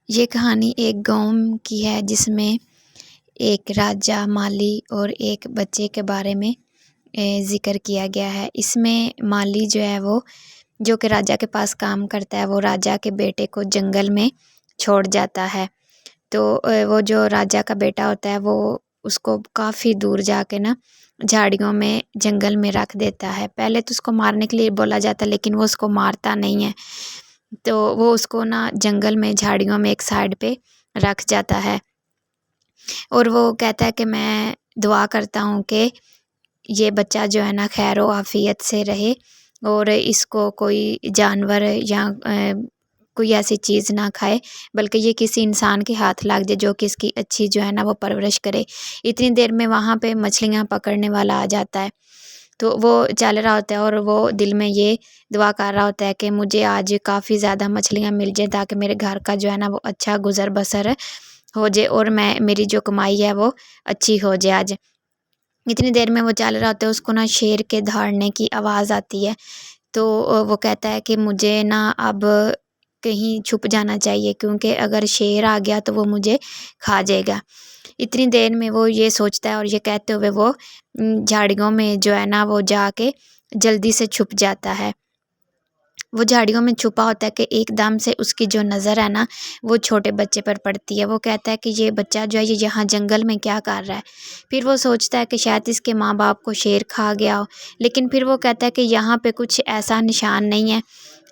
یہ کہانی ایک گاؤں کی ہے جس میں ایک راجا، مالی اور ایک بچے کے بارے میں ذکر کیا گیا ہے۔ اس میں مالی جو ہے وہ جو کہ راجا کے پاس کام کرتا ہے، وہ راجا کے بیٹے کو جنگل میں چھوڑ جاتا ہے۔ تو وہ جو راجا کا بیٹا ہوتا ہے وہ اس کو کافی دور جا کے جھاڑیوں میں جنگل میں رکھ دیتا ہے۔ پہلے تو اس کو مارنے کے لیے بولا جاتا ہے لیکن وہ اس کو مارتا نہیں ہے، تو وہ اس کو جنگل میں جھاڑیوں میں ایک سائڈ پہ رکھ جاتا ہے، اور وہ کہتا ہے کہ میں دعا کرتا ہوں کہ یہ بچہ جو ہے خیر و عافیت سے رہے، اور اس کو کوئی جانور یا کوئی ایسی چیز نہ کھائے، بلکہ یہ کسی انسان کے ہاتھ لگ جائے جو کہ اس کی اچھی جو ہے وہ پرورش کرے۔ اتنی دیر میں وہاں پہ مچھلیاں پکڑنے والا آ جاتا ہے، تو وہ چل رہا ہوتا ہے اور وہ دل میں یہ دعا کر رہا ہوتا ہے کہ مجھے آج کافی زیادہ مچھلیاں مل جائیں تاکہ میرے گھر کا جو ہے وہ اچھا گزر بسر ہو جائے، اور میری جو کمائی ہے وہ اچھی ہو جائے آج۔ اتنی دیر میں وہ چل رہا ہوتا ہے، اس کو شیر کے دھاڑنے کی آواز آتی ہے، تو وہ کہتا ہے کہ مجھے اب کہیں چھپ جانا چاہیے، کیونکہ اگر شیر آ گیا تو وہ مجھے کھا جائے گا۔ اتنی دیر میں وہ یہ سوچتا ہے، اور یہ کہتے ہوئے وہ جھاڑیوں میں جو ہے وہ جا کے جلدی سے چھپ جاتا ہے۔ وہ جھاڑیوں میں چھپا ہوتا ہے کہ ایک دم سے اس کی جو نظر ہے وہ چھوٹے بچے پر پڑتی ہے۔ وہ کہتا ہے کہ یہ بچہ جو ہے یہ یہاں جنگل میں کیا کر رہا ہے؟ پھر وہ سوچتا ہے کہ شاید اس کے ماں باپ کو شیر کھا گیا ہو، لیکن پھر وہ کہتا ہے کہ یہاں پہ کچھ ایسا نشان نہیں ہے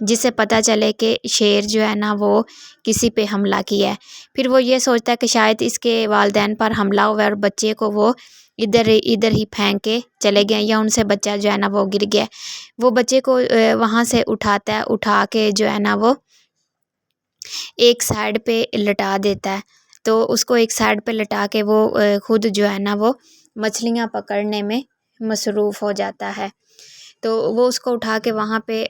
جس سے پتہ چلے کہ شیر جو ہے وہ کسی پہ حملہ کیا ہے۔ پھر وہ یہ سوچتا ہے کہ شاید اس کے والدین پر حملہ ہوا ہے اور بچے کو وہ ادھر ہی پھینک کے چلے گئے، یا ان سے بچہ جو ہے وہ گر گیا۔ وہ بچے کو وہاں سے اٹھاتا ہے، اٹھا کے جو ہے وہ ایک سائڈ پہ لٹا دیتا ہے، تو اس کو ایک سائڈ پہ لٹا کے وہ خود جو ہے وہ مچھلیاں پکڑنے میں مصروف ہو جاتا ہے۔ تو وہ اس کو اٹھا کے وہاں پہ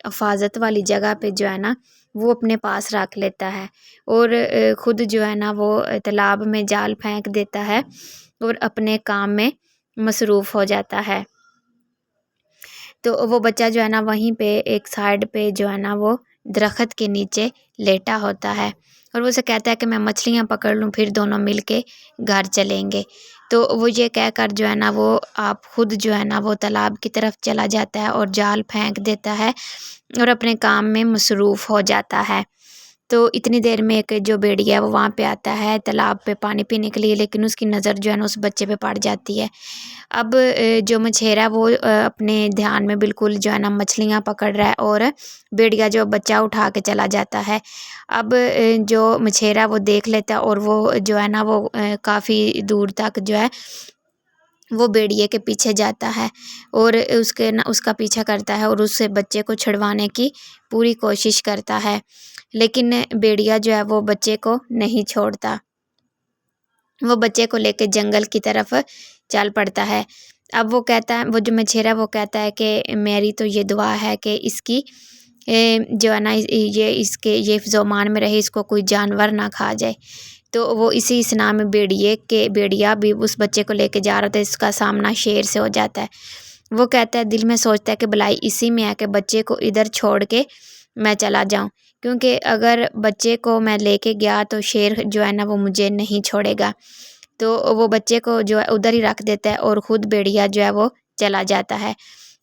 حفاظت والی جگہ پہ جو ہے وہ اپنے پاس رکھ لیتا ہے، اور خود جو ہے وہ تالاب میں جال پھینک دیتا ہے اور اپنے کام میں مصروف ہو جاتا ہے۔ تو وہ بچہ جو ہے وہیں پہ ایک سائڈ پہ جو ہے وہ درخت کے نیچے لیٹا ہوتا ہے، اور وہ اسے کہتا ہے کہ میں مچھلیاں پکڑ لوں، پھر دونوں مل کے گھر چلیں گے۔ تو وہ یہ کہہ کر جو ہے وہ آپ خود جو ہے وہ تالاب کی طرف چلا جاتا ہے اور جال پھینک دیتا ہے اور اپنے کام میں مصروف ہو جاتا ہے۔ تو اتنی دیر میں ایک جو بھیڑیا ہے وہ وہاں پہ آتا ہے تالاب پہ پانی پینے کے لیے، لیکن اس کی نظر جو ہے اس بچے پہ پڑ جاتی ہے۔ اب جو مچھیرا وہ اپنے دھیان میں بالکل جو ہے مچھلیاں پکڑ رہا ہے، اور بھیڑیا جو بچہ اٹھا کے چلا جاتا ہے۔ اب جو مچھیرا وہ دیکھ لیتا ہے، اور وہ جو ہے وہ کافی دور تک جو ہے وہ بھیڑیے کے پیچھے جاتا ہے، اور اس کا پیچھا کرتا ہے، اور اس سے بچے کو چھڑوانے کی پوری کوشش کرتا ہے، لیکن بھیڑیا جو ہے وہ بچے کو نہیں چھوڑتا۔ وہ بچے کو لے کے جنگل کی طرف چل پڑتا ہے۔ اب وہ کہتا ہے، وہ جو مچھیرا وہ کہتا ہے کہ میری تو یہ دعا ہے کہ اس کی جو ہے یہ حفظ و امان میں رہے، اس کو کوئی جانور نہ کھا جائے۔ تو وہ اسی اسنا میں بھیڑیا بھی اس بچے کو لے کے جا رہا تھا، اس کا سامنا شیر سے ہو جاتا ہے۔ وہ کہتا ہے، دل میں سوچتا ہے کہ بھلائی اسی میں ہے کہ بچے کو ادھر چھوڑ کے میں چلا جاؤں، کیونکہ اگر بچے کو میں لے کے گیا تو شیر جو ہے وہ مجھے نہیں چھوڑے گا۔ تو وہ بچے کو جو ہے ادھر ہی رکھ دیتا ہے، اور خود بھیڑیا جو ہے وہ چلا جاتا ہے۔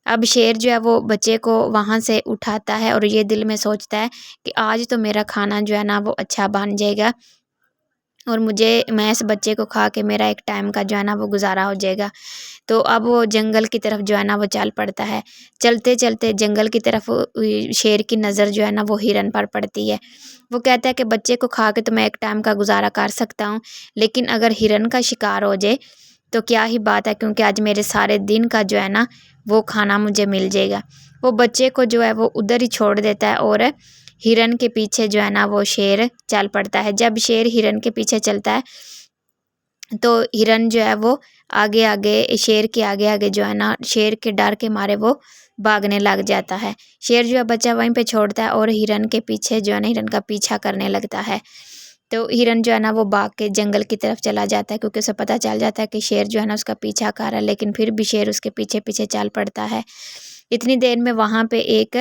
اب شیر جو ہے وہ بچے کو وہاں سے اٹھاتا ہے، اور یہ دل میں سوچتا ہے کہ آج تو میرا کھانا جو ہے وہ اچھا بن جائے گا، اور میں اس بچے کو کھا کے میرا ایک ٹائم کا جو ہے وہ گزارا ہو جائے گا۔ تو اب وہ جنگل کی طرف جو ہے وہ چل پڑتا ہے۔ چلتے چلتے جنگل کی طرف شیر کی نظر جو ہے وہ ہرن پر پڑتی ہے۔ وہ کہتا ہے کہ بچے کو کھا کے تو میں ایک ٹائم کا گزارا کر سکتا ہوں، لیکن اگر ہرن کا شکار ہو جائے تو کیا ہی بات ہے، کیونکہ آج میرے سارے دن کا جو ہے وہ کھانا مجھے مل جائے گا۔ وہ بچے کو جو ہے وہ ادھر ہی چھوڑ دیتا ہے، اور ہرن کے پیچھے جو ہے وہ شیر چل پڑتا ہے۔ جب شیر ہرن کے پیچھے چلتا ہے تو ہرن جو ہے وہ شیر کے آگے آگے جو ہے شیر کے ڈر کے مارے وہ بھاگنے لگ جاتا ہے۔ شیر جو ہے بچہ وہیں پہ چھوڑتا ہے، اور ہرن کے پیچھے جو ہے ہرن کا پیچھا کرنے لگتا ہے۔ تو ہرن جو ہے وہ بھاگ کے جنگل کی طرف چلا جاتا ہے، کیونکہ اسے پتہ چل جاتا ہے کہ شیر جو ہے اس کا پیچھا کر رہا ہے، لیکن پھر بھی شیر اس کے پیچھے پیچھے چل پڑتا ہے۔ اتنی دیر میں وہاں پہ ایک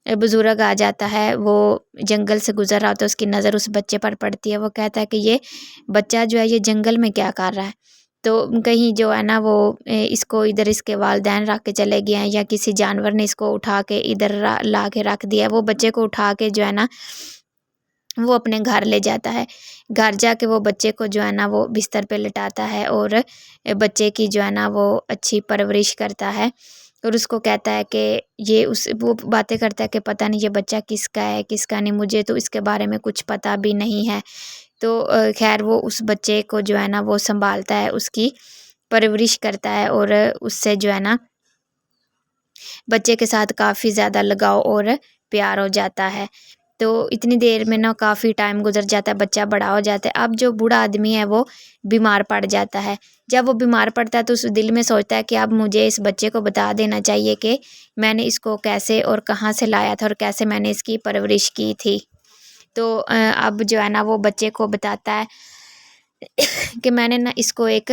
بزرگ آ جاتا ہے، وہ جنگل سے گزر رہا ہوتا ہے، اس کی نظر اس بچے پر پڑتی ہے، وہ کہتا ہے کہ یہ بچہ جو ہے یہ جنگل میں کیا کر رہا ہے؟ تو کہیں جو ہے نا وہ اس کو ادھر اس کے والدین رکھ کے چلے گئے ہیں، یا کسی جانور نے اس کو اٹھا کے ادھر لا کے رکھ دیا ہے۔ وہ بچے کو اٹھا کے جو ہے نا وہ اپنے گھر لے جاتا ہے۔ گھر جا کے وہ بچے کو جو ہے نا وہ بستر پہ لٹاتا ہے، اور بچے کی جو ہے نا وہ اچھی پرورش کرتا ہے، اور اس کو کہتا ہے کہ وہ باتیں کرتا ہے کہ پتہ نہیں یہ بچہ کس کا ہے کس کا نہیں، مجھے تو اس کے بارے میں کچھ پتہ بھی نہیں ہے۔ تو خیر وہ اس بچے کو جو ہے نا وہ سنبھالتا ہے، اس کی پرورش کرتا ہے، اور اس سے جو ہے نا بچے کے ساتھ کافی زیادہ لگاؤ اور پیار ہو جاتا ہے۔ تو اتنی دیر میں نا کافی ٹائم گزر جاتا ہے، بچہ بڑا ہو جاتا ہے۔ اب جو بوڑھا آدمی ہے وہ بیمار پڑ جاتا ہے۔ جب وہ بیمار پڑتا ہے تو اس دل میں سوچتا ہے کہ اب مجھے اس بچے کو بتا دینا چاہیے کہ میں نے اس کو کیسے اور کہاں سے لایا تھا، اور کیسے میں نے اس کی پرورش کی تھی۔ تو اب جو ہے نا وہ بچے کو بتاتا ہے کہ میں نے نا اس کو ایک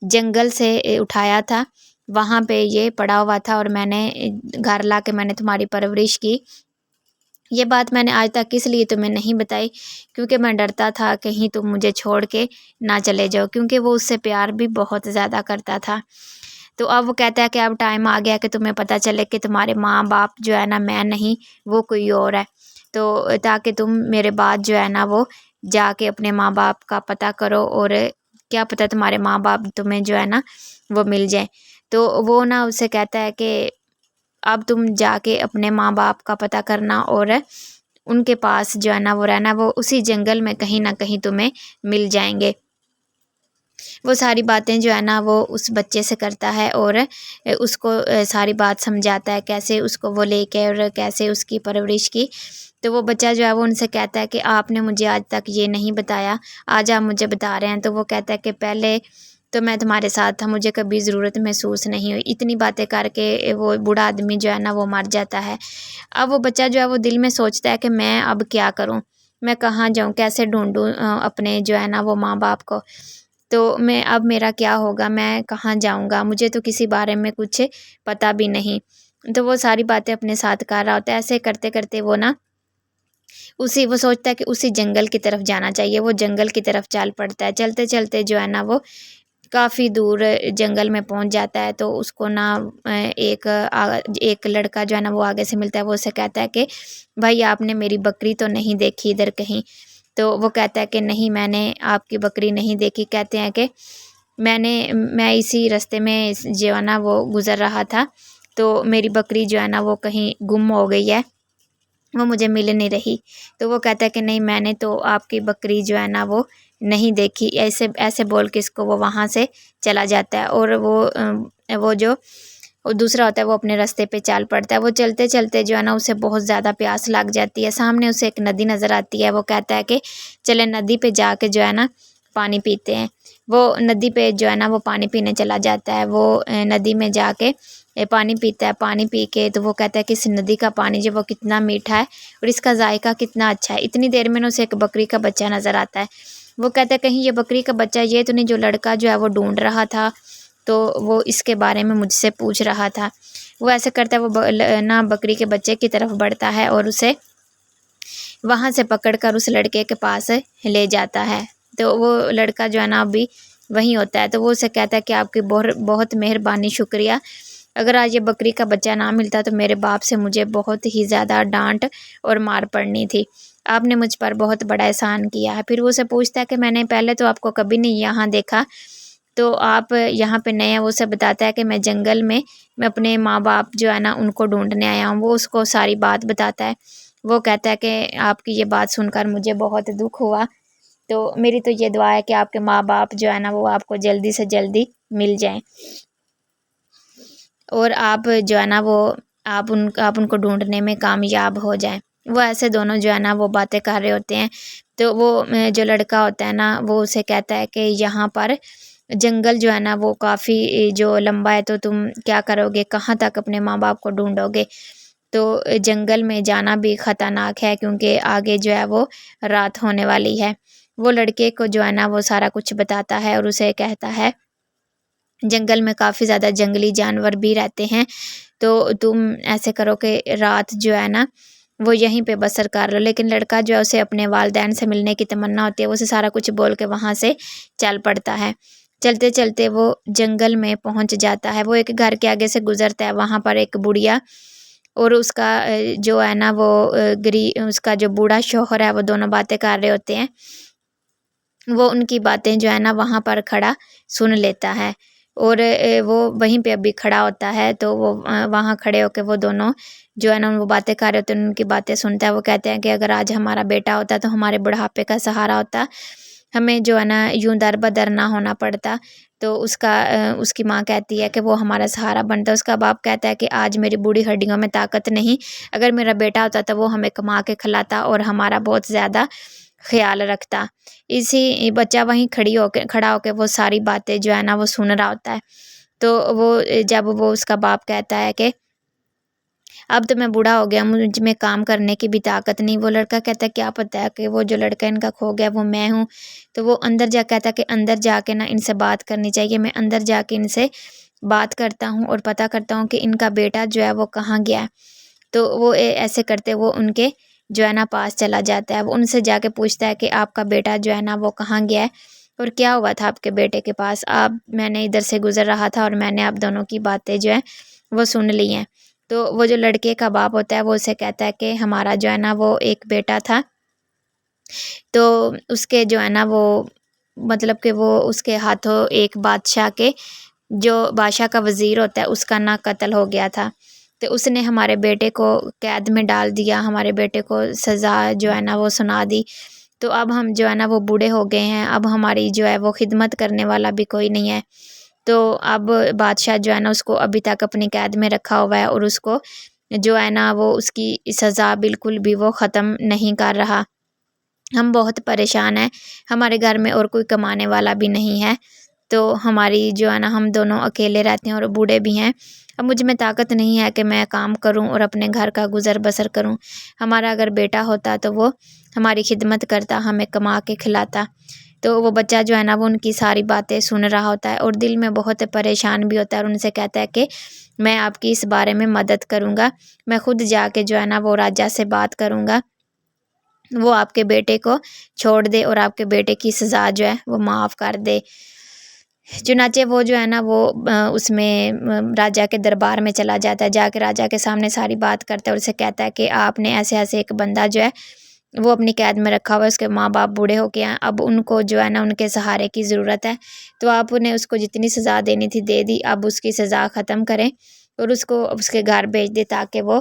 جنگل سے اٹھایا تھا، وہاں پہ یہ پڑا ہوا تھا، اور میں نے گھر لا کے میں نے تمہاری پرورش کی۔ یہ بات میں نے آج تک اس لیے تمہیں نہیں بتائی کیونکہ میں ڈرتا تھا کہیں تم مجھے چھوڑ کے نہ چلے جاؤ، کیونکہ وہ اس سے پیار بھی بہت زیادہ کرتا تھا۔ تو اب وہ کہتا ہے کہ اب ٹائم آ گیا کہ تمہیں پتہ چلے کہ تمہارے ماں باپ جو ہے نا میں نہیں، وہ کوئی اور ہے، تو تاکہ تم میرے بعد جو ہے نا وہ جا کے اپنے ماں باپ کا پتہ کرو، اور کیا پتہ تمہارے ماں باپ تمہیں جو ہے نا وہ مل جائیں۔ تو وہ نا اسے کہتا ہے کہ اب تم جا کے اپنے ماں باپ کا پتہ کرنا، اور ان کے پاس جو ہے نا وہ رہنا، وہ اسی جنگل میں کہیں نہ کہیں تمہیں مل جائیں گے۔ وہ ساری باتیں جو ہے نا وہ اس بچے سے کرتا ہے، اور اس کو ساری بات سمجھاتا ہے کیسے اس کو وہ لے کے اور کیسے اس کی پرورش کی۔ تو وہ بچہ جو ہے وہ ان سے کہتا ہے کہ آپ نے مجھے آج تک یہ نہیں بتایا، آج آپ مجھے بتا رہے ہیں۔ تو وہ کہتا ہے کہ پہلے تو میں تمہارے ساتھ تھا، مجھے کبھی ضرورت محسوس نہیں ہوئی۔ اتنی باتیں کر کے وہ بوڑھا آدمی جو ہے نا وہ مر جاتا ہے۔ اب وہ بچہ جو ہے وہ دل میں سوچتا ہے کہ میں اب کیا کروں، میں کہاں جاؤں، کیسے ڈھونڈوں اپنے جو ہے نا وہ ماں باپ کو، تو اب میرا کیا ہوگا، میں کہاں جاؤں گا، مجھے تو کسی بارے میں کچھ پتہ بھی نہیں۔ تو وہ ساری باتیں اپنے ساتھ کر رہا ہوتا ہے۔ ایسے کرتے کرتے وہ نا وہ سوچتا ہے کہ اسی جنگل کی طرف جانا چاہیے۔ وہ جنگل کی طرف چل پڑتا ہے، چلتے چلتے جو ہے نا وہ کافی دور جنگل میں پہنچ جاتا ہے۔ تو اس کو نا ایک لڑکا جو ہے نا وہ آگے سے ملتا ہے، وہ اسے کہتا ہے کہ بھائی آپ نے میری بکری تو نہیں دیکھی ادھر کہیں؟ تو وہ کہتا ہے کہ نہیں، میں نے آپ کی بکری نہیں دیکھی۔ کہتے ہیں کہ میں اسی راستے میں جو ہے نا وہ گزر رہا تھا، تو میری بکری جو ہے نا وہ کہیں گم ہو گئی ہے، وہ مجھے مل نہیں رہی۔ تو وہ کہتا ہے کہ نہیں، میں نے تو آپ کی بکری جو ہے نا وہ نہیں دیکھی۔ ایسے بول کے اس کو وہ وہاں سے چلا جاتا ہے، اور وہ جو دوسرا ہوتا ہے وہ اپنے راستے پہ چل پڑتا ہے۔ وہ چلتے چلتے جو ہے نا اسے بہت زیادہ پیاس لگ جاتی ہے، سامنے اسے ایک ندی نظر آتی ہے۔ وہ کہتا ہے کہ چلے ندی پہ جا کے جو ہے نا پانی پیتے ہیں۔ وہ ندی پہ جو ہے نا وہ پانی پینے چلا جاتا ہے۔ وہ ندی میں جا کے پانی پیتا ہے، پانی پی کے تو وہ کہتا ہے کہ اس ندی کا پانی جو وہ کتنا میٹھا ہے، اور اس کا ذائقہ کتنا اچھا ہے۔ اتنی دیر میں اسے ایک بکری کا بچہ نظر آتا ہے۔ وہ کہتا ہے کہیں یہ بکری کا بچہ یہ تو نہیں جو لڑکا جو ہے وہ ڈھونڈ رہا تھا، تو وہ اس کے بارے میں مجھ سے پوچھ رہا تھا۔ وہ ایسے کرتا ہے، وہ نا بکری کے بچے کی طرف بڑھتا ہے، اور اسے وہاں سے پکڑ کر اس لڑکے کے پاس لے جاتا ہے۔ تو وہ لڑکا جو ہے نا ابھی وہیں ہوتا ہے۔ تو وہ اسے کہتا ہے کہ آپ کی بہت مہربانی، شکریہ، اگر آج یہ بکری کا بچہ نہ ملتا تو میرے باپ سے مجھے بہت ہی زیادہ ڈانٹ اور مار پڑنی تھی، آپ نے مجھ پر بہت بڑا احسان کیا ہے۔ پھر وہ اسے پوچھتا ہے کہ میں نے پہلے تو آپ کو کبھی نہیں یہاں دیکھا، تو آپ یہاں پہ نئے ہیں۔ وہ اسے بتاتا ہے کہ میں جنگل میں اپنے ماں باپ جو ہے نا ان کو ڈھونڈنے آیا ہوں۔ وہ اس کو ساری بات بتاتا ہے۔ وہ کہتا ہے کہ آپ کی یہ بات سن کر مجھے بہت دکھ ہوا، تو میری تو یہ دعا ہے کہ آپ کے ماں باپ جو ہے نا وہ آپ کو جلدی سے جلدی مل جائیں، اور آپ جو ہے نا وہ آپ ان کو ڈھونڈنے میں کامیاب ہو جائیں۔ وہ ایسے دونوں جو ہے نا وہ باتیں کر رہے ہوتے ہیں۔ تو وہ جو لڑکا ہوتا ہے نا وہ اسے کہتا ہے کہ یہاں پر جنگل جو ہے نا وہ کافی جو لمبا ہے، تو تم کیا کرو گے، کہاں تک اپنے ماں باپ کو ڈھونڈو گے؟ تو جنگل میں جانا بھی خطرناک ہے کیونکہ آگے جو ہے وہ رات ہونے والی ہے۔ وہ لڑکے کو جو ہے نا وہ سارا کچھ بتاتا ہے، اور اسے کہتا ہے جنگل میں کافی زیادہ جنگلی جانور بھی رہتے ہیں، تو تم ایسے کرو کہ رات جو ہے نا وہ یہیں پہ بسر کر لو۔ لیکن لڑکا جو ہے اسے اپنے والدین سے ملنے کی تمنا ہوتی ہے، وہ اسے سارا کچھ بول کے وہاں سے چل پڑتا ہے۔ چلتے چلتے وہ جنگل میں پہنچ جاتا ہے، وہ ایک گھر کے آگے سے گزرتا ہے، وہاں پر ایک بڑھیا اور اس کا جو ہے نا وہ اس کا جو بوڑھا شوہر ہے، وہ دونوں باتیں کر رہے ہوتے ہیں۔ وہ ان کی باتیں جو ہے نا وہاں پر کھڑا سن لیتا ہے، اور وہ وہیں پہ ابھی کھڑا ہوتا ہے، تو وہ وہاں کھڑے ہو کے وہ دونوں جو ہے نا وہ باتیں کر رہے ہوتے ہیں، ان کی باتیں سنتا ہے۔ وہ کہتے ہیں کہ اگر آج ہمارا بیٹا ہوتا تو ہمارے بڑھاپے کا سہارا ہوتا، ہمیں جو ہے نا یوں در بدر نہ ہونا پڑتا۔ تو اس کی ماں کہتی ہے کہ وہ ہمارا سہارا بنتا۔ اس کا باپ کہتا ہے کہ آج میری بوڑھی ہڈیوں میں طاقت نہیں، اگر میرا بیٹا ہوتا تو وہ ہمیں کما کے کھلاتا اور ہمارا بہت زیادہ خیال رکھتا۔ اسی بچہ وہیں کھڑا ہو کے وہ ساری باتیں جو ہے نا وہ سن رہا ہوتا ہے۔ تو وہ جب وہ اس کا باپ کہتا ہے کہ اب تو میں بوڑھا ہو گیا، مجھ میں کام کرنے کی بھی طاقت نہیں، وہ لڑکا کہتا ہے کیا پتہ ہے کہ وہ جو لڑکا ان کا کھو گیا وہ میں ہوں۔ تو وہ اندر جا کہتا ہے کہ اندر جا کے نا ان سے بات کرنی چاہیے، میں اندر جا کے ان سے بات کرتا ہوں اور پتہ کرتا ہوں کہ ان کا بیٹا جو ہے وہ کہاں گیا ہے۔ تو وہ ایسے کرتے وہ ان کے جو ہے نا پاس چلا جاتا ہے، وہ ان سے جا کے پوچھتا ہے کہ آپ کا بیٹا جو ہے نا وہ کہاں گیا ہے اور کیا ہوا تھا آپ کے بیٹے کے پاس؟ میں نے ادھر سے گزر رہا تھا اور میں نے آپ دونوں کی باتیں جو ہے وہ سن لی ہیں۔ تو وہ جو لڑکے کا باپ ہوتا ہے وہ اسے کہتا ہے کہ ہمارا جو ہے نا وہ ایک بیٹا تھا، تو اس کے جو ہے نا وہ مطلب کہ وہ اس کے ہاتھوں ایک بادشاہ کے جو بادشاہ کا وزیر ہوتا ہے اس کا نا قتل ہو گیا تھا، تو اس نے ہمارے بیٹے کو قید میں ڈال دیا، ہمارے بیٹے کو سزا جو ہے نا وہ سنا دی۔ تو اب ہم جو ہے نا وہ بوڑھے ہو گئے ہیں، اب ہماری جو ہے وہ خدمت کرنے والا بھی کوئی نہیں ہے۔ تو اب بادشاہ جو ہے نا اس کو ابھی تک اپنی قید میں رکھا ہوا ہے اور اس کو جو ہے نا وہ اس کی سزا بالکل بھی وہ ختم نہیں کر رہا۔ ہم بہت پریشان ہیں، ہمارے گھر میں اور کوئی کمانے والا بھی نہیں ہے، تو ہماری جو ہے نا ہم دونوں اکیلے رہتے ہیں اور بوڑھے بھی ہیں۔ اب مجھ میں طاقت نہیں ہے کہ میں کام کروں اور اپنے گھر کا گزر بسر کروں۔ ہمارا اگر بیٹا ہوتا تو وہ ہماری خدمت کرتا، ہمیں کما کے کھلاتا۔ تو وہ بچہ جو ہے نا وہ ان کی ساری باتیں سن رہا ہوتا ہے اور دل میں بہت پریشان بھی ہوتا ہے، اور ان سے کہتا ہے کہ میں آپ کی اس بارے میں مدد کروں گا، میں خود جا کے جو ہے نا وہ راجا سے بات کروں گا، وہ آپ کے بیٹے کو چھوڑ دے اور آپ کے بیٹے کی سزا جو ہے وہ معاف کر دے۔ چنانچہ وہ جو ہے نا وہ اس میں راجا کے دربار میں چلا جاتا ہے، جا کے راجا کے سامنے ساری بات کرتا ہے اور اسے کہتا ہے کہ آپ نے ایسے ایسے ایک بندہ جو ہے وہ اپنی قید میں رکھا ہوا ہے، اس کے ماں باپ بوڑھے ہو کے ہیں، اب ان کو جو ہے نا ان کے سہارے کی ضرورت ہے، تو آپ نے اس کو جتنی سزا دینی تھی دے دی، اب اس کی سزا ختم کریں اور اس کو اس کے گھر بھیج دے تاکہ وہ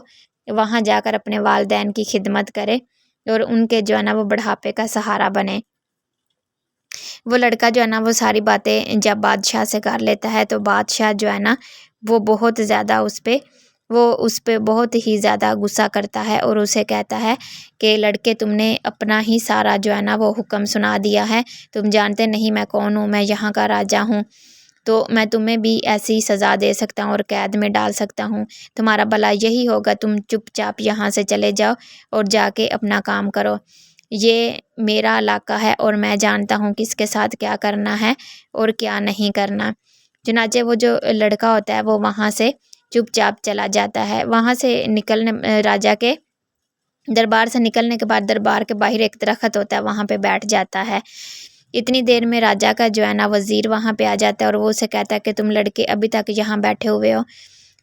وہاں جا کر اپنے والدین کی خدمت کرے اور ان کے جو ہے نا وہ بڑھاپے کا سہارا بنے۔ وہ لڑکا جو ہے نا وہ ساری باتیں جب بادشاہ سے کر لیتا ہے تو بادشاہ جو ہے نا وہ بہت زیادہ اس پہ بہت ہی زیادہ غصہ کرتا ہے اور اسے کہتا ہے کہ لڑکے تم نے اپنا ہی سارا جو ہے نا وہ حکم سنا دیا ہے، تم جانتے نہیں میں کون ہوں، میں یہاں کا راجا ہوں، تو میں تمہیں بھی ایسی سزا دے سکتا ہوں اور قید میں ڈال سکتا ہوں، تمہارا بھلا یہی ہوگا، تم چپ چاپ یہاں سے چلے جاؤ اور جا کے اپنا کام کرو، یہ میرا علاقہ ہے اور میں جانتا ہوں کس کے ساتھ کیا کرنا ہے اور کیا نہیں کرنا۔ چنانچہ وہ جو لڑکا ہوتا ہے وہ وہاں سے چپ چاپ چلا جاتا ہے۔ وہاں سے نکلنے راجا کے دربار سے نکلنے کے بعد دربار کے باہر ایک درخت ہوتا ہے، وہاں پہ بیٹھ جاتا ہے۔ اتنی دیر میں راجا کا جو ہے نا وزیر وہاں پہ آ جاتا ہے اور وہ اسے کہتا ہے کہ تم لڑکے ابھی تک یہاں بیٹھے ہوئے ہو،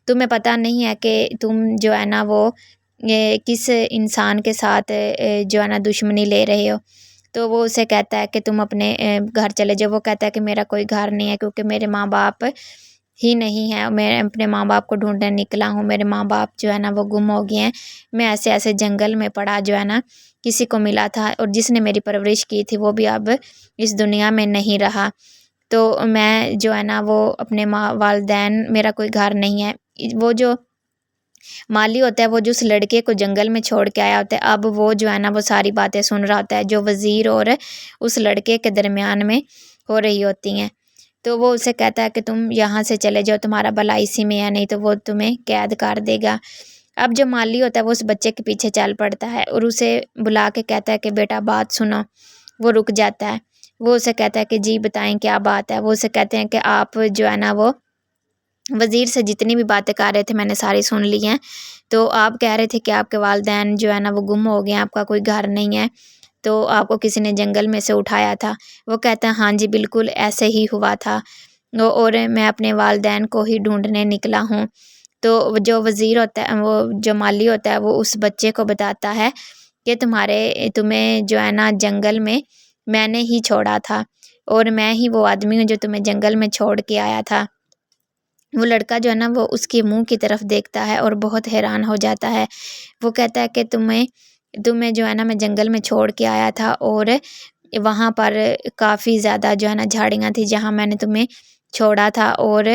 تمہیں پتہ نہیں ہے کہ تم جو ہے نا وہ کس انسان کے ساتھ جو ہے نا دشمنی لے رہے ہو؟ تو وہ اسے کہتا ہے کہ تم اپنے گھر چلے جاؤ۔ وہ کہتا ہے کہ میرا کوئی گھر نہیں ہے کیونکہ میرے ماں باپ ہی نہیں ہیں، میں اپنے ماں باپ کو ڈھونڈنے نکلا ہوں، میرے ماں باپ جو ہے نا وہ گم ہو گئے ہیں، میں ایسے ایسے جنگل میں پڑا جو ہے نا کسی کو ملا تھا اور جس نے میری پرورش کی تھی وہ بھی اب اس دنیا میں نہیں رہا، تو میں جو ہے نا وہ اپنے والدین، میرا کوئی گھر نہیں ہے۔ وہ جو مالی ہوتا ہے وہ جو اس لڑکے کو جنگل میں چھوڑ کے آیا ہوتا ہے، اب وہ جو ہے نا وہ ساری باتیں سن رہا ہوتا ہے جو وزیر اور اس لڑکے کے درمیان میں ہو رہی ہوتی ہیں، تو وہ اسے کہتا ہے کہ تم یہاں سے چلے جاؤ، تمہارا بھلا اسی میں ہے، نہیں تو وہ تمہیں قید کر دے گا۔ اب جو مالی ہوتا ہے وہ اس بچے کے پیچھے چل پڑتا ہے اور اسے بلا کے کہتا ہے کہ بیٹا بات سنو۔ وہ رک جاتا ہے، وہ اسے کہتا ہے کہ جی بتائیں کیا بات ہے۔ وہ اسے کہتے ہیں کہ آپ جو ہے نا وہ وزیر سے جتنی بھی باتیں کر رہے تھے میں نے ساری سن لی ہیں، تو آپ کہہ رہے تھے کہ آپ کے والدین جو ہے نا وہ گم ہو گئے ہیں، آپ کا کوئی گھر نہیں ہے، تو آپ کو کسی نے جنگل میں سے اٹھایا تھا۔ وہ کہتا ہے ہاں جی بالکل ایسے ہی ہوا تھا، اور میں اپنے والدین کو ہی ڈھونڈنے نکلا ہوں۔ تو جو وزیر ہوتا ہے، وہ جو مالی ہوتا ہے، وہ اس بچے کو بتاتا ہے کہ تمہیں جو ہے نا جنگل میں نے ہی چھوڑا تھا، اور میں ہی وہ آدمی ہوں جو تمہیں جنگل میں چھوڑ کے آیا تھا۔ وہ لڑکا جو ہے نا وہ اس کے منہ کی طرف دیکھتا ہے اور بہت حیران ہو جاتا ہے۔ وہ کہتا ہے کہ تمہیں جو ہے نا میں جنگل میں چھوڑ کے آیا تھا، اور وہاں پر کافی زیادہ جو ہے نا جھاڑیاں تھی جہاں میں نے تمہیں چھوڑا تھا، اور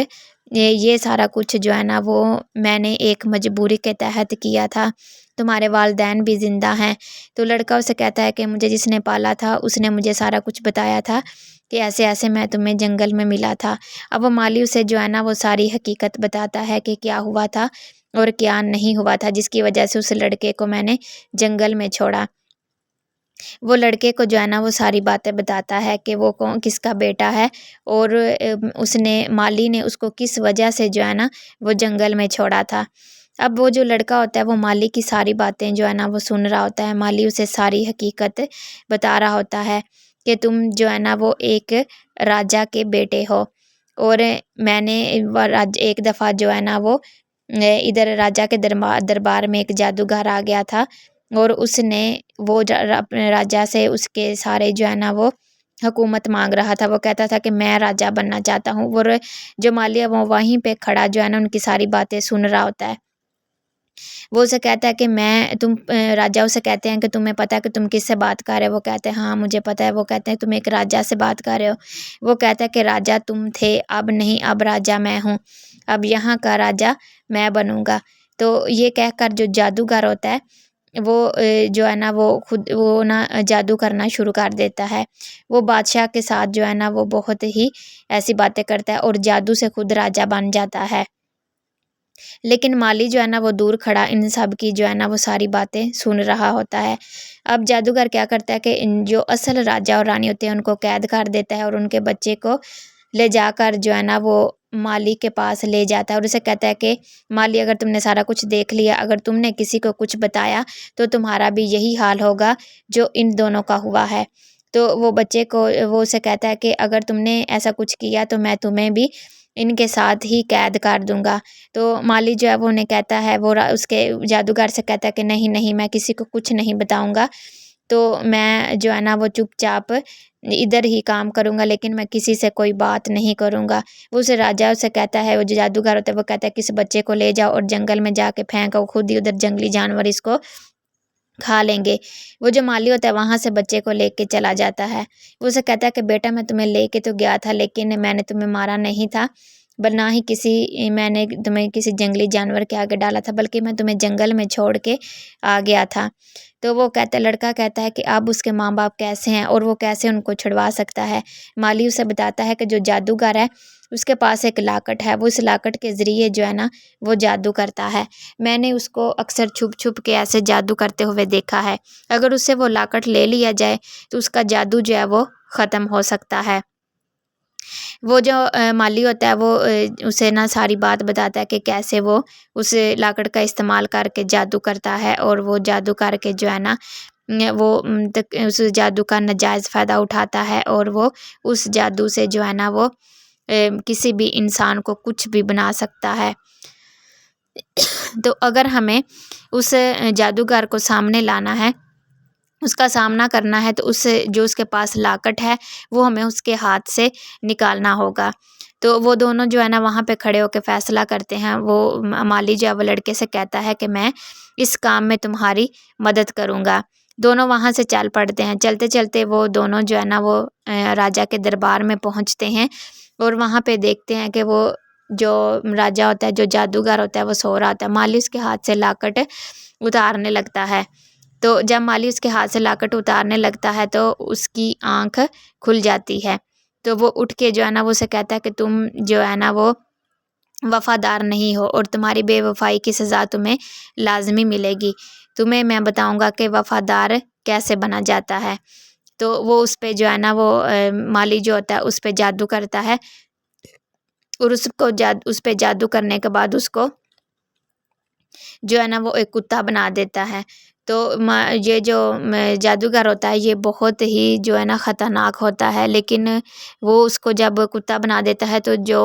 یہ سارا کچھ جو ہے نا وہ میں نے ایک مجبوری کے تحت کیا تھا۔ تمہارے والدین بھی زندہ ہیں۔ تو لڑکا اسے کہتا ہے کہ مجھے جس نے پالا تھا اس نے مجھے سارا کچھ بتایا تھا کہ ایسے ایسے میں تمہیں جنگل میں ملا تھا۔ اب وہ مالی اسے جو ہے نا وہ ساری حقیقت بتاتا ہے کہ کیا ہوا تھا اور کیا نہیں ہوا تھا، جس کی وجہ سے اس لڑکے کو میں نے جنگل میں چھوڑا۔ وہ لڑکے کو جو ہے نا وہ ساری باتیں بتاتا ہے کہ وہ کس کا بیٹا ہے، اور مالی نے اس کو کس وجہ سے جو ہے نا وہ جنگل میں چھوڑا تھا۔ اب وہ جو لڑکا ہوتا ہے وہ مالی کی ساری باتیں جو ہے نا وہ سن رہا ہوتا ہے۔ مالی اسے ساری حقیقت بتا رہا ہوتا ہے کہ تم جو ہے نا وہ ایک راجا کے بیٹے ہو، اور میں نے ایک دفعہ جو ہے نا وہ ادھر راجا کے دربار میں ایک جادوگر آ گیا تھا، اور اس نے وہ اپنے راجا سے اس کے سارے جو ہے نا وہ حکومت مانگ رہا تھا۔ وہ کہتا تھا کہ میں راجا بننا چاہتا ہوں، اور جو مالی ہے وہ وہیں پہ کھڑا جو ہے نا ان کی ساری باتیں سن رہا ہوتا ہے۔ وہ اسے کہتا ہے کہ راجا اسے کہتے ہیں کہ تمہیں پتہ ہے کہ تم کس سے بات کر رہے ہو؟ وہ کہتے ہیں ہاں مجھے پتہ ہے۔ وہ کہتے ہیں تم ایک راجا سے بات کر رہے ہو؟ وہ کہتا ہے کہ راجا تم تھے، اب نہیں، اب راجا میں ہوں، اب یہاں کا راجا میں بنوں گا۔ تو یہ کہہ کر جو جادوگر ہوتا ہے وہ جو ہے نا وہ نا جادو کرنا شروع کر دیتا ہے۔ وہ بادشاہ کے ساتھ جو ہے نا وہ بہت ہی ایسی باتیں کرتا ہے اور جادو سے خود راجا بن جاتا ہے۔ لیکن مالی جو ہے نا وہ دور کھڑا ان سب کی جو ہے نا وہ ساری باتیں سن رہا ہوتا ہے۔ اب جادوگر کیا کرتا ہے کہ جو اصل راجا اور رانی ہوتے ہیں ان کو قید کر دیتا ہے، اور ان کے بچے کو لے جا کر جو ہے نا وہ مالی کے پاس لے جاتا ہے، اور اسے کہتا ہے کہ مالی اگر تم نے سارا کچھ دیکھ لیا، اگر تم نے کسی کو کچھ بتایا تو تمہارا بھی یہی حال ہوگا جو ان دونوں کا ہوا ہے۔ تو وہ بچے کو وہ اسے کہتا ہے کہ اگر تم نے ایسا کچھ کیا تو میں تمہیں بھی ان کے ساتھ ہی قید کر دوں گا۔ تو مالی جو ہے وہ انہیں کہتا ہے، وہ اس کے جادوگر سے کہتا ہے کہ نہیں نہیں میں کسی کو کچھ نہیں بتاؤں گا، تو میں جو ہے نا وہ چپ چاپ ادھر ہی کام کروں گا، لیکن میں کسی سے کوئی بات نہیں کروں گا۔ وہ راجا اسے کہتا ہے، وہ جو جادوگر ہوتا ہے وہ کہتا ہے کہ اس بچے کو لے جاؤ اور جنگل میں جا کے پھینکو، خود ہی ادھر جنگلی جانور اس کو کھا لیں گے۔ وہ جو مالی ہوتا ہے وہاں سے بچے کو لے کے چلا جاتا ہے۔ وہ اسے کہتا ہے کہ بیٹا میں تمہیں لے کے تو گیا تھا، لیکن میں نے تمہیں مارا نہیں تھا، نہ ہی میں نے تمہیں کسی جنگلی جانور کے آگے ڈالا تھا، بلکہ میں تمہیں جنگل میں چھوڑ کے آ گیا تھا۔ تو لڑکا کہتا ہے کہ اب اس کے ماں باپ کیسے ہیں اور وہ کیسے ان کو چھڑوا سکتا ہے۔ مالی اسے بتاتا ہے کہ جو جادوگر ہے اس کے پاس ایک لاکٹ ہے، وہ اس لاکٹ کے ذریعے جو ہے نا وہ جادو کرتا ہے۔ میں نے اس کو اکثر چھپ چھپ کے ایسے جادو کرتے ہوئے دیکھا ہے، اگر اس سے وہ لاکٹ لے لیا جائے تو اس کا جادو جو ہے وہ ختم ہو سکتا ہے۔ وہ جو مالی ہوتا ہے وہ اسے نا ساری بات بتاتا ہے کہ کیسے وہ اس لاکٹ کا استعمال کر کے جادو کرتا ہے، اور وہ جادو کر کے جو ہے نا وہ اس جادو کا ناجائز فائدہ اٹھاتا ہے، اور وہ اس جادو سے جو ہے نا وہ کسی بھی انسان کو کچھ بھی بنا سکتا ہے۔ تو اگر ہمیں اس جادوگر کو سامنے لانا ہے، اس کا سامنا کرنا ہے، تو جو اس کے پاس لاکٹ ہے وہ ہمیں اس کے ہاتھ سے نکالنا ہوگا۔ تو وہ دونوں جو ہے نا وہاں پہ کھڑے ہو کے فیصلہ کرتے ہیں۔ وہ مالی جو ہے وہ لڑکے سے کہتا ہے کہ میں اس کام میں تمہاری مدد کروں گا۔ دونوں وہاں سے چل پڑتے ہیں۔ چلتے چلتے وہ دونوں جو ہے نا وہ راجا کے دربار میں پہنچتے ہیں، اور وہاں پہ دیکھتے ہیں کہ وہ جو راجا ہوتا ہے، جو جادوگر ہوتا ہے، وہ سو رہا ہوتا ہے۔ مالی اس کے ہاتھ سے لاکٹ اتارنے لگتا ہے۔ تو جب مالی اس کے ہاتھ سے لاکٹ اتارنے لگتا ہے تو اس کی آنکھ کھل جاتی ہے۔ تو وہ اٹھ کے جو ہے نا وہ اسے کہتا ہے کہ تم جو ہے نا وہ وفادار نہیں ہو، اور تمہاری بے وفائی کی سزا تمہیں لازمی ملے گی۔ تمہیں میں بتاؤں گا کہ وفادار کیسے بنا جاتا ہے۔ تو وہ اس پہ جو ہے نا وہ مالی جو ہوتا ہے اس پہ جادو کرتا ہے، اور اس پہ جادو کرنے کے بعد اس کو جو ہے نا وہ ایک کتا بنا دیتا ہے۔ تو یہ جو جادوگر ہوتا ہے یہ بہت ہی جو ہے نا خطرناک ہوتا ہے، لیکن وہ اس کو جب کتا بنا دیتا ہے تو جو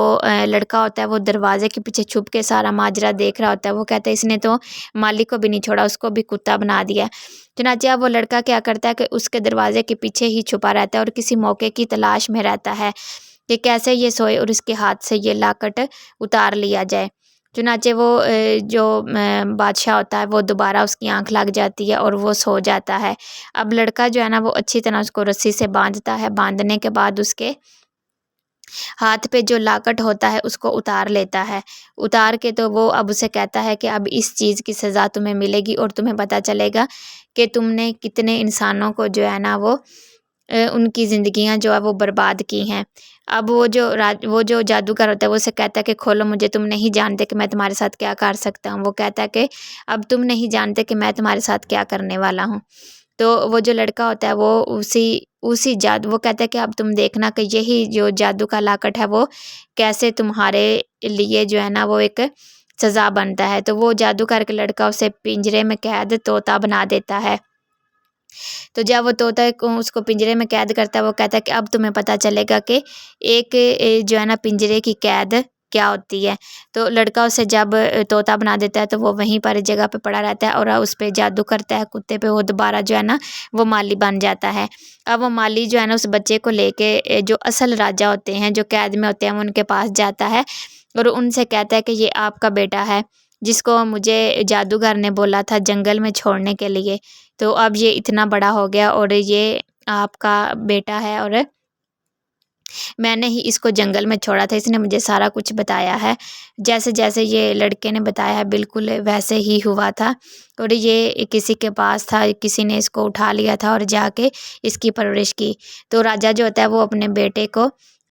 لڑکا ہوتا ہے وہ دروازے کے پیچھے چھپ کے سارا ماجرا دیکھ رہا ہوتا ہے، وہ کہتا ہے اس نے تو مالک کو بھی نہیں چھوڑا، اس کو بھی کتا بنا دیا۔ چنانچہ اب وہ لڑکا کیا کرتا ہے کہ اس کے دروازے کے پیچھے ہی چھپا رہتا ہے اور کسی موقع کی تلاش میں رہتا ہے کہ کیسے یہ سوئے اور اس کے ہاتھ سے یہ لاکٹ اتار لیا جائے۔ چنانچہ وہ جو بادشاہ ہوتا ہے وہ دوبارہ اس کی آنکھ لگ جاتی ہے اور وہ سو جاتا ہے۔ اب لڑکا جو ہے نا وہ اچھی طرح اس کو رسی سے باندھتا ہے، باندھنے کے بعد اس کے ہاتھ پہ جو لاکٹ ہوتا ہے اس کو اتار لیتا ہے۔ اتار کے تو وہ اب اسے کہتا ہے کہ اب اس چیز کی سزا تمہیں ملے گی اور تمہیں پتہ چلے گا کہ تم نے کتنے انسانوں کو جو ہے نا وہ ان کی زندگیاں جو ہے وہ برباد کی ہیں۔ اب وہ جو جادوگر ہوتا ہے وہ اسے کہتا ہے کہ کھولو مجھے، تم نہیں جانتے کہ میں تمہارے ساتھ کیا کر سکتا ہوں۔ وہ کہتا ہے کہ اب تم نہیں جانتے کہ میں تمہارے ساتھ کیا کرنے والا ہوں۔ تو وہ جو لڑکا ہوتا ہے وہ اسی جادو، وہ کہتا ہے کہ اب تم دیکھنا کہ یہی جو جادو کا لاکٹ ہے وہ کیسے تمہارے لیے جو ہے نا وہ ایک سزا بنتا ہے۔ تو وہ جادو کر کے لڑکا اسے پنجرے میں قید طوطا بنا دیتا ہے۔ تو جب وہ طوطا اس کو پنجرے میں قید کرتا ہے وہ کہتا ہے کہ اب تمہیں پتہ چلے گا کہ ایک جو ہے نا پنجرے کی قید کیا ہوتی ہے۔ تو لڑکا اسے جب طوطا بنا دیتا ہے تو وہ وہیں پر جگہ پہ پڑا رہتا ہے اور اس پہ جادو کرتا ہے کتے پہ، وہ دوبارہ جو ہے نا وہ مالی بن جاتا ہے۔ اب وہ مالی جو ہے نا اس بچے کو لے کے جو اصل راجا ہوتے ہیں جو قید میں ہوتے ہیں وہ ان کے پاس جاتا ہے اور ان سے کہتا ہے کہ یہ آپ کا بیٹا ہے جس کو مجھے جادوگر نے بولا تھا جنگل میں چھوڑنے کے لیے، تو اب یہ اتنا بڑا ہو گیا اور یہ آپ کا بیٹا ہے اور میں نے ہی اس کو جنگل میں چھوڑا تھا، اس نے مجھے سارا کچھ بتایا ہے، جیسے جیسے یہ لڑکے نے بتایا ہے بالکل ویسے ہی ہوا تھا، اور یہ کسی کے پاس تھا، کسی نے اس کو اٹھا لیا تھا اور جا کے اس کی پرورش کی۔ تو راجا جو ہوتا ہے وہ اپنے بیٹے کو